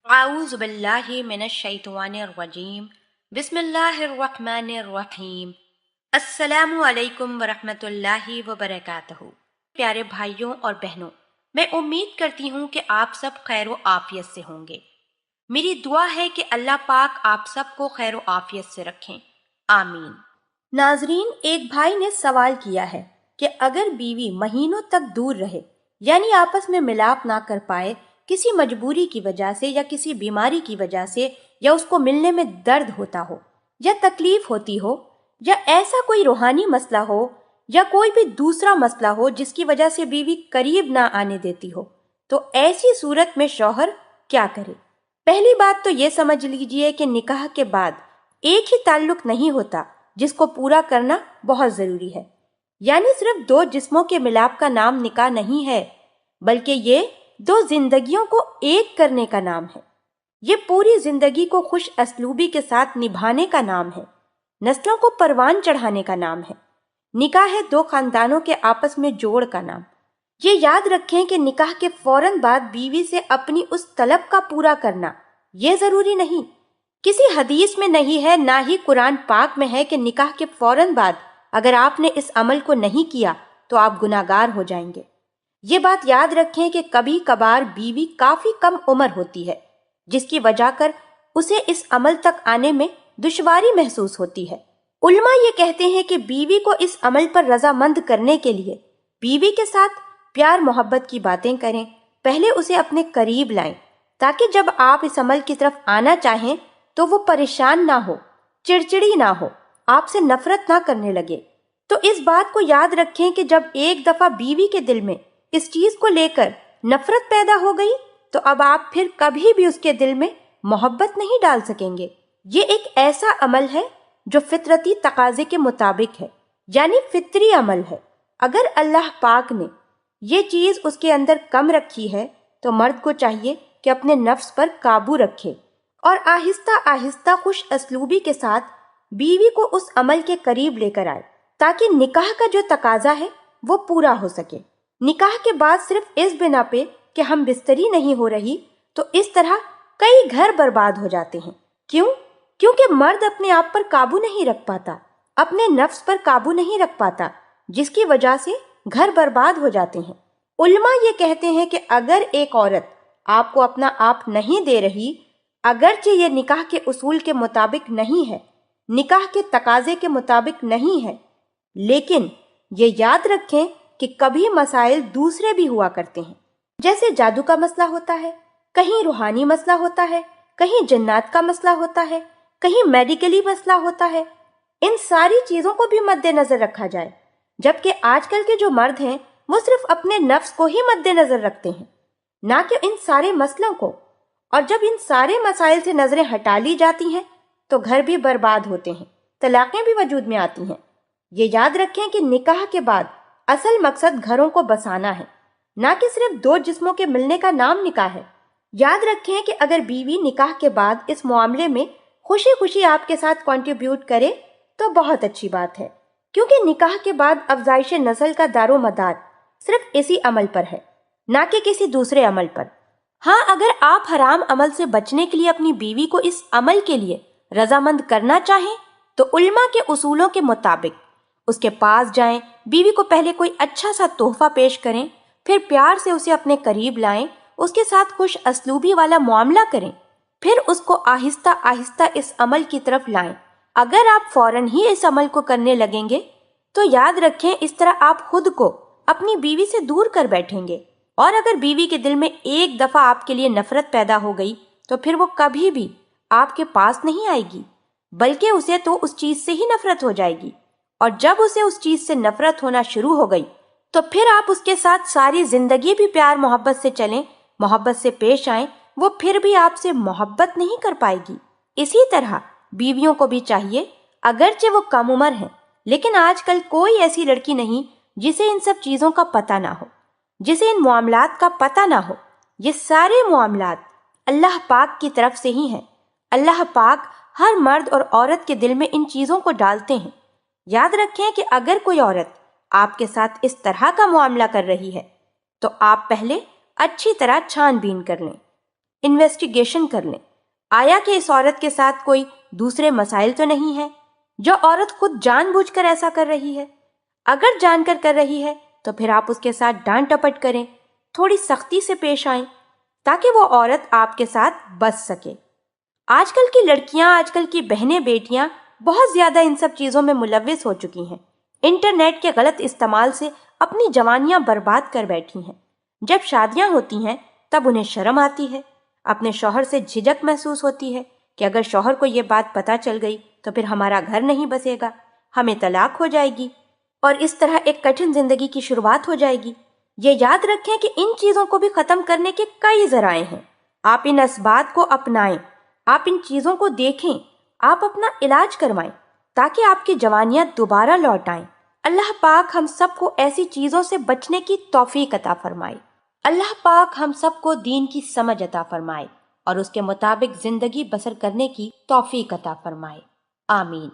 اعوذ باللہ من الشیطان الرجیم بسم اللہ الرحمن الرحیم السلام علیکم ورحمۃ اللہ وبرکاتہ۔ پیارے بھائیوں اور بہنوں، میں امید کرتی ہوں کہ آپ سب خیر و عافیت سے ہوں گے۔ میری دعا ہے کہ اللہ پاک آپ سب کو خیر و عافیت سے رکھیں، آمین۔ ناظرین، ایک بھائی نے سوال کیا ہے کہ اگر بیوی مہینوں تک دور رہے، یعنی آپس میں ملاپ نہ کر پائے، کسی مجبوری کی وجہ سے یا کسی بیماری کی وجہ سے، یا اس کو ملنے میں درد ہوتا ہو یا تکلیف ہوتی ہو، یا ایسا کوئی روحانی مسئلہ ہو یا کوئی بھی دوسرا مسئلہ ہو جس کی وجہ سے بیوی قریب نہ آنے دیتی ہو، تو ایسی صورت میں شوہر کیا کرے؟ پہلی بات تو یہ سمجھ لیجئے کہ نکاح کے بعد ایک ہی تعلق نہیں ہوتا جس کو پورا کرنا بہت ضروری ہے۔ یعنی صرف دو جسموں کے ملاپ کا نام نکاح نہیں ہے، بلکہ یہ دو زندگیوں کو ایک کرنے کا نام ہے۔ یہ پوری زندگی کو خوش اسلوبی کے ساتھ نبھانے کا نام ہے، نسلوں کو پروان چڑھانے کا نام ہے۔ نکاح ہے دو خاندانوں کے آپس میں جوڑ کا نام۔ یہ یاد رکھیں کہ نکاح کے فوراً بعد بیوی سے اپنی اس طلب کا پورا کرنا یہ ضروری نہیں۔ کسی حدیث میں نہیں ہے، نہ ہی قرآن پاک میں ہے کہ نکاح کے فوراً بعد اگر آپ نے اس عمل کو نہیں کیا تو آپ گناہگار ہو جائیں گے۔ یہ بات یاد رکھیں کہ کبھی کبھار بیوی کافی کم عمر ہوتی ہے، جس کی وجہ کر اسے اس عمل تک آنے میں دشواری محسوس ہوتی ہے۔ علماء یہ کہتے ہیں کہ بیوی کو اس عمل پر رضامند کرنے کے لیے بیوی کے ساتھ پیار محبت کی باتیں کریں، پہلے اسے اپنے قریب لائیں، تاکہ جب آپ اس عمل کی طرف آنا چاہیں تو وہ پریشان نہ ہو، چڑچڑی نہ ہو، آپ سے نفرت نہ کرنے لگے۔ تو اس بات کو یاد رکھیں کہ جب ایک دفعہ بیوی کے دل میں اس چیز کو لے کر نفرت پیدا ہو گئی تو اب آپ پھر کبھی بھی اس کے دل میں محبت نہیں ڈال سکیں گے۔ یہ ایک ایسا عمل ہے جو فطرتی تقاضے کے مطابق ہے، یعنی فطری عمل ہے۔ اگر اللہ پاک نے یہ چیز اس کے اندر کم رکھی ہے تو مرد کو چاہیے کہ اپنے نفس پر قابو رکھے اور آہستہ آہستہ خوش اسلوبی کے ساتھ بیوی کو اس عمل کے قریب لے کر آئے، تاکہ نکاح کا جو تقاضا ہے وہ پورا ہو سکے۔ نکاح کے بعد صرف اس بنا پہ کہ ہم بستری نہیں ہو رہی تو اس طرح کئی گھر برباد ہو جاتے ہیں۔ کیوں؟ کیونکہ مرد اپنے آپ پر قابو نہیں رکھ پاتا، اپنے نفس پر قابو نہیں رکھ پاتا، جس کی وجہ سے گھر برباد ہو جاتے ہیں۔ علماء یہ کہتے ہیں کہ اگر ایک عورت آپ کو اپنا آپ نہیں دے رہی، اگرچہ یہ نکاح کے اصول کے مطابق نہیں ہے، نکاح کے تقاضے کے مطابق نہیں ہے، لیکن یہ یاد رکھیں کہ کبھی مسائل دوسرے بھی ہوا کرتے ہیں، جیسے جادو کا مسئلہ ہوتا ہے، کہیں روحانی مسئلہ ہوتا ہے، کہیں جنات کا مسئلہ ہوتا ہے، کہیں میڈیکلی مسئلہ ہوتا ہے۔ ان ساری چیزوں کو بھی مد نظر رکھا جائے، جبکہ آج کل کے جو مرد ہیں وہ صرف اپنے نفس کو ہی مد نظر رکھتے ہیں، نہ کہ ان سارے مسئلوں کو۔ اور جب ان سارے مسائل سے نظریں ہٹا لی جاتی ہیں تو گھر بھی برباد ہوتے ہیں، طلاقیں بھی وجود میں آتی ہیں۔ یہ یاد رکھیں کہ نکاح کے بعد اصل مقصد گھروں کو بسانا ہے، نہ کہ صرف دو جسموں کے ملنے کا نام نکاح ہے۔ یاد رکھیں کہ اگر بیوی نکاح کے بعد اس معاملے میں خوشی خوشی آپ کے ساتھ کنٹریبیوٹ کرے تو بہت اچھی بات ہے، کیونکہ نکاح کے بعد افزائش نسل کا دار و مدار صرف اسی عمل پر ہے، نہ کہ کسی دوسرے عمل پر۔ ہاں، اگر آپ حرام عمل سے بچنے کے لیے اپنی بیوی کو اس عمل کے لیے رضامند کرنا چاہیں تو علماء کے اصولوں کے مطابق اس کے پاس جائیں، بیوی کو پہلے کوئی اچھا سا تحفہ پیش کریں، پھر پیار سے اسے اپنے قریب لائیں، اس کے ساتھ خوش اسلوبی والا معاملہ کریں، پھر اس کو آہستہ آہستہ اس عمل کی طرف لائیں۔ اگر آپ فوراً ہی اس عمل کو کرنے لگیں گے تو یاد رکھیں اس طرح آپ خود کو اپنی بیوی سے دور کر بیٹھیں گے، اور اگر بیوی کے دل میں ایک دفعہ آپ کے لیے نفرت پیدا ہو گئی تو پھر وہ کبھی بھی آپ کے پاس نہیں آئے گی، بلکہ اسے تو اس چیز سے ہی نفرت ہو جائے گی، اور جب اسے اس چیز سے نفرت ہونا شروع ہو گئی تو پھر آپ اس کے ساتھ ساری زندگی بھی پیار محبت سے چلیں، محبت سے پیش آئیں، وہ پھر بھی آپ سے محبت نہیں کر پائے گی۔ اسی طرح بیویوں کو بھی چاہیے، اگرچہ وہ کم عمر ہیں، لیکن آج کل کوئی ایسی لڑکی نہیں جسے ان سب چیزوں کا پتہ نہ ہو، جسے ان معاملات کا پتہ نہ ہو۔ یہ سارے معاملات اللہ پاک کی طرف سے ہی ہیں۔ اللہ پاک ہر مرد اور عورت کے دل میں ان چیزوں کو ڈالتے ہیں۔ یاد رکھیں کہ اگر کوئی عورت آپ کے ساتھ اس طرح کا معاملہ کر رہی ہے تو آپ پہلے اچھی طرح چھان بین کر لیں۔ انویسٹیگیشن کر لیں، آیا کہ اس عورت کے ساتھ کوئی دوسرے مسائل تو نہیں ہے؟ جو عورت خود جان بوجھ کر ایسا کر رہی ہے، اگر جان کر رہی ہے تو پھر آپ اس کے ساتھ ڈانٹ ٹپٹ کریں، تھوڑی سختی سے پیش آئیں تاکہ وہ عورت آپ کے ساتھ بچ سکے۔ آج کل کی لڑکیاں، آج کل کی بہنیں، بیٹیاں بہت زیادہ ان سب چیزوں میں ملوث ہو چکی ہیں، انٹرنیٹ کے غلط استعمال سے اپنی جوانیاں برباد کر بیٹھی ہیں۔ جب شادیاں ہوتی ہیں تب انہیں شرم آتی ہے، اپنے شوہر سے جھجک محسوس ہوتی ہے کہ اگر شوہر کو یہ بات پتہ چل گئی تو پھر ہمارا گھر نہیں بسے گا، ہمیں طلاق ہو جائے گی، اور اس طرح ایک کٹھن زندگی کی شروعات ہو جائے گی۔ یہ یاد رکھیں کہ ان چیزوں کو بھی ختم کرنے کے کئی ذرائع ہیں۔ آپ ان اسباب کو اپنائیں، آپ ان چیزوں کو دیکھیں، آپ اپنا علاج کروائیں تاکہ آپ کی جوانیاں دوبارہ لوٹ آئیں۔ اللہ پاک ہم سب کو ایسی چیزوں سے بچنے کی توفیق عطا فرمائے۔ اللہ پاک ہم سب کو دین کی سمجھ عطا فرمائے اور اس کے مطابق زندگی بسر کرنے کی توفیق عطا فرمائے۔ آمین۔